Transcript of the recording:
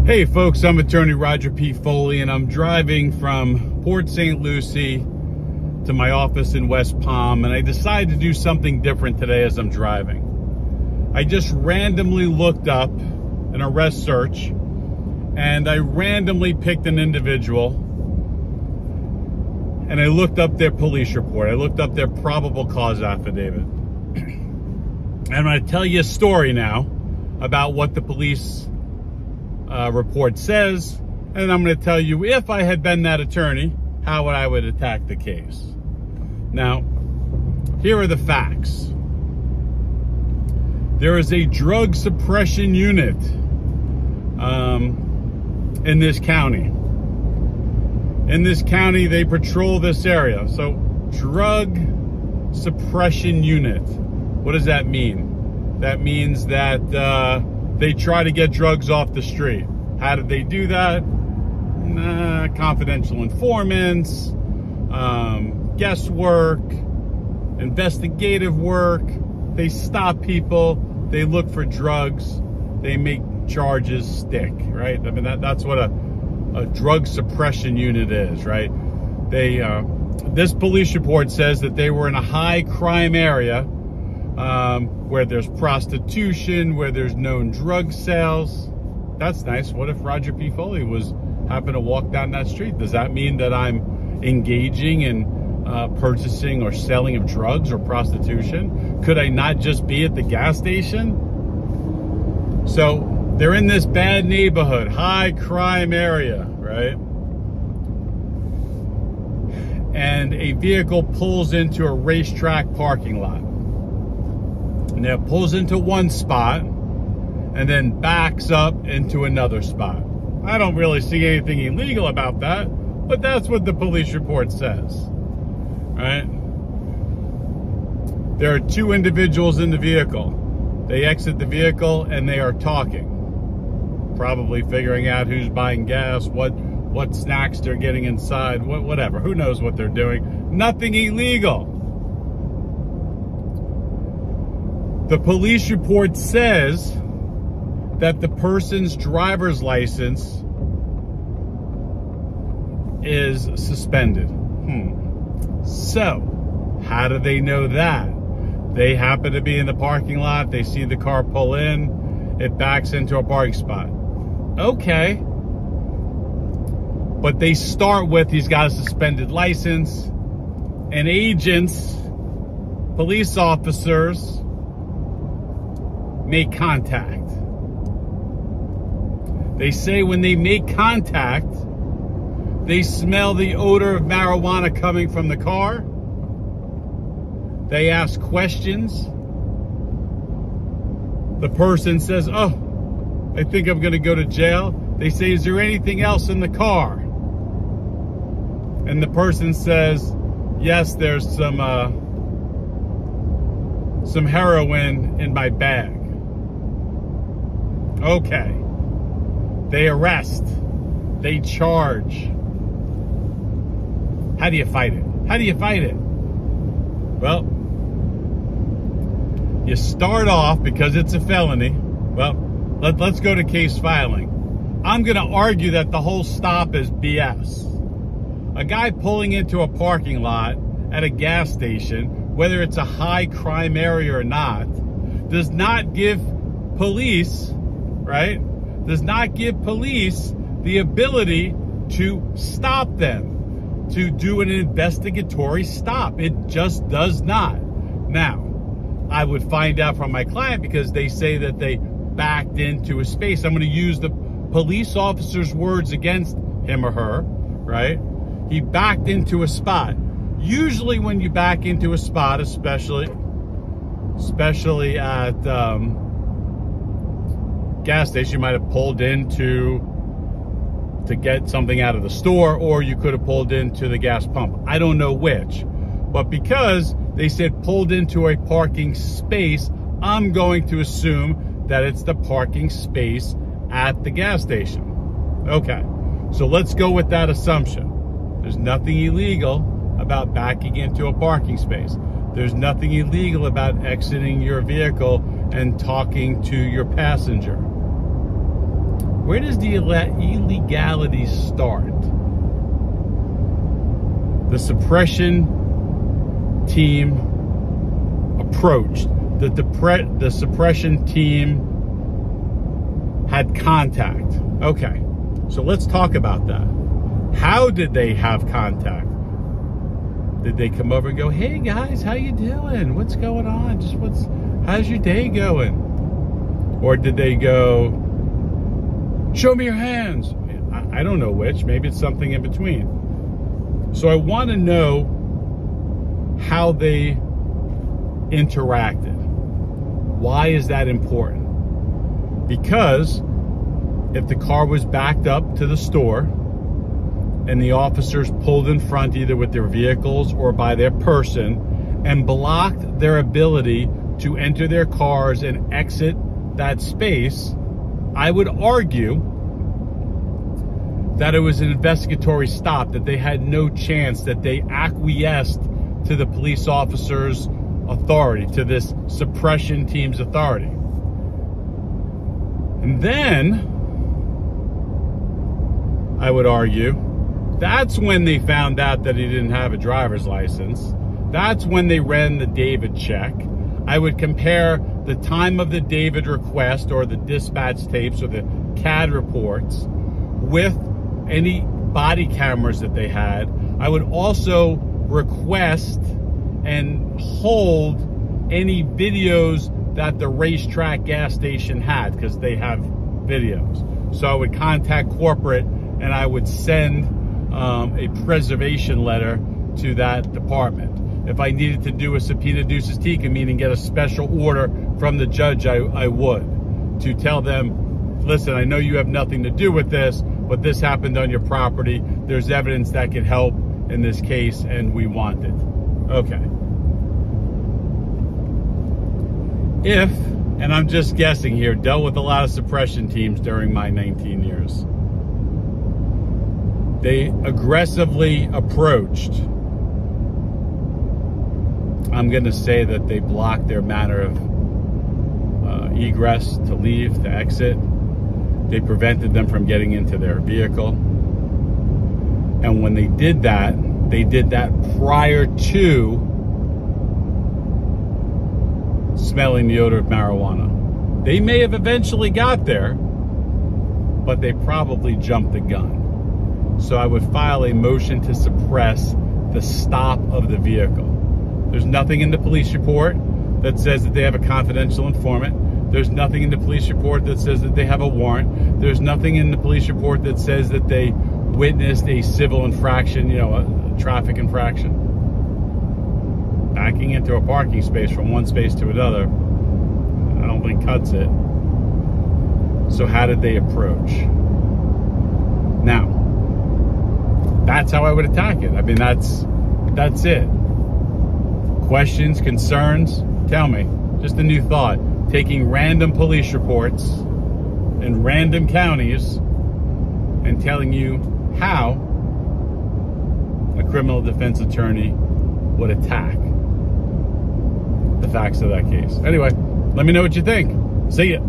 Hey folks, I'm attorney Roger P. Foley, and I'm driving from Port St. Lucie to my office in West Palm, and I decided to do something different today as I'm driving. I just randomly looked up an arrest search, and I randomly picked an individual, and I looked up their police report. I looked up their probable cause affidavit. And I'm going to tell you a story now about what the police report says, and I'm going to tell you, if I had been that attorney, how I would attack the case. Now, here are the facts. There is a drug suppression unit in this county. In this county, they patrol this area. So, drug suppression unit. What does that mean? That means that they try to get drugs off the street. How did they do that? Confidential informants, guesswork, investigative work. They stop people, they look for drugs, they make charges stick, right? I mean, that's what a drug suppression unit is, right? This police report says that they were in a high crime area where there's prostitution, where there's known drug sales. That's nice. What if Roger P. Foley happened to walk down that street? Does that mean that I'm engaging in purchasing or selling of drugs or prostitution? Could I not just be at the gas station? So they're in this bad neighborhood, high crime area, right? And a vehicle pulls into a racetrack parking lot. And it pulls into one spot and then backs up into another spot. I don't really see anything illegal about that, but that's what the police report says, right? There are two individuals in the vehicle. They exit the vehicle and they are talking, probably figuring out who's buying gas, what snacks they're getting inside, whatever. Who knows what they're doing? Nothing illegal. The police report says that the person's driver's license is suspended. So, how do they know that? They happen to be in the parking lot. They see the car pull in. It backs into a parking spot. Okay. But they start with, he's got a suspended license. And agents, police officers, make contact. They say when they make contact, they smell the odor of marijuana coming from the car. They ask questions. The person says, "Oh, I think I'm going to go to jail." They say, "Is there anything else in the car?" And the person says, "Yes, there's some heroin in my bag." Okay. They arrest. They charge. How do you fight it? How do you fight it? Well, you start off, because it's a felony. Well, let's go to case filing. I'm going to argue that the whole stop is BS. A guy pulling into a parking lot at a gas station, whether it's a high crime area or not, does not give police, right? Does not give police the ability to stop them, to do an investigatory stop. It just does not. Now, I would find out from my client, because they say that they backed into a space. I'm going to use the police officer's words against him or her, right? He backed into a spot. Usually when you back into a spot, especially at gas station, you might have pulled in to get something out of the store, or you could have pulled into the gas pump. I don't know which. But because they said pulled into a parking space, I'm going to assume that it's the parking space at the gas station. Okay, so let's go with that assumption. There's nothing illegal about backing into a parking space. There's nothing illegal about exiting your vehicle and talking to your passenger. Where does the illegality start? The suppression team approached. The suppression team had contact. Okay, so let's talk about that. How did they have contact? Did they come over and go, hey guys, how you doing? What's going on? How's your day going? Or did they go, show me your hands? I don't know which. Maybe it's something in between. So I want to know how they interacted. Why is that important? Because if the car was backed up to the store and the officers pulled in front either with their vehicles or by their person and blocked their ability to enter their cars and exit that space, I would argue that it was an investigatory stop, that they had no chance, that they acquiesced to the police officers' authority, to this suppression team's authority. And then, I would argue, that's when they found out that he didn't have a driver's license. That's when they ran the David check. I would compare the time of the David request or the dispatch tapes or the CAD reports with any body cameras that they had. I would also request and hold any videos that the racetrack gas station had, because they have videos. So I would contact corporate and I would send a preservation letter to that department. If I needed to do a subpoena ducis tecum, meaning get a special order from the judge, I would, to tell them, listen, I know you have nothing to do with this, but this happened on your property. There's evidence that could help in this case, and we want it. Okay. If, and I'm just guessing here, dealt with a lot of suppression teams during my 19 years. They aggressively approached. I'm going to say that they blocked their manner of egress, to leave, to exit. They prevented them from getting into their vehicle. And when they did that prior to smelling the odor of marijuana. They may have eventually got there, but they probably jumped the gun. So I would file a motion to suppress the stop of the vehicle. There's nothing in the police report that says that they have a confidential informant. There's nothing in the police report that says that they have a warrant. There's nothing in the police report that says that they witnessed a civil infraction, a traffic infraction. Backing into a parking space from one space to another, I don't think cuts it. So how did they approach? Now, that's how I would attack it. I mean, that's it. Questions, concerns, tell me. Just a new thought. Taking random police reports in random counties and telling you how a criminal defense attorney would attack the facts of that case. Anyway, let me know what you think. See ya.